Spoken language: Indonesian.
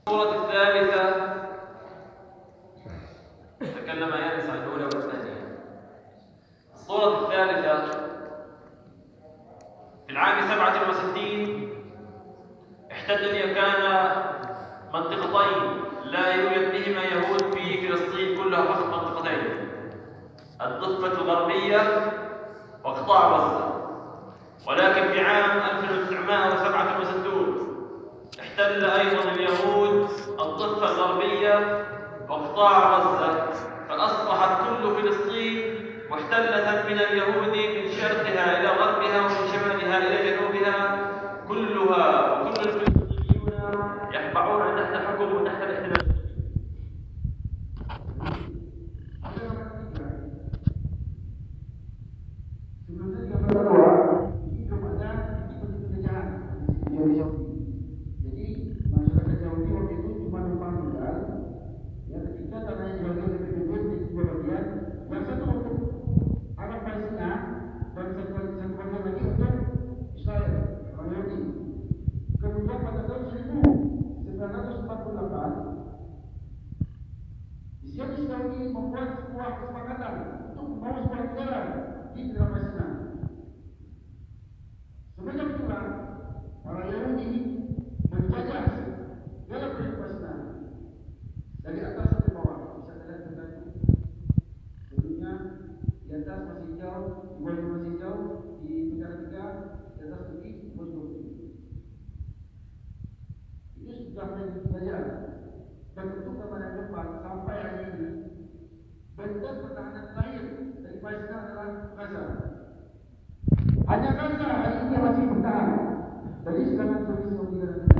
الصورة الثالثة تكلم يانس عن الأولى والثانية. الصورة الثالثة في العام 67 احتل اليكان منطقتين لا يوجد بهما يهود في فلسطين كلها، فقط منطقتين: الضفة الغربية وقطاع غزة. ولكن في عام 1967 احتل أيضا اليهود الضفة الغربية وقطاع غزة، فأصبحت كل فلسطين محتلة من اليهود من شرقها إلى غربها ومن شمالها إلى جنوبها، كلها وكل الفلسطينيون يخضعون تحت حكم وتحت الاحتلال. Kemudian pada tahun 1948 Zionis Yahudi membuat sebuah kesepakatan untuk membangun sebuah negara di dalam Palestina. Semenjak itulah para Yahudi menjajah segala proyek Palestina dari atas sampai bawah. Bisa dilihat tentang sebelumnya di atas masih hijau, di bawah masih hijau, di negara tiga di atas putih, di bawah putih. Itu sudah menjajah dan tentu kepada depan sampai hari ini bentuk pertahanan terakhir dari Palestina adalah Gaza. Hanya Gaza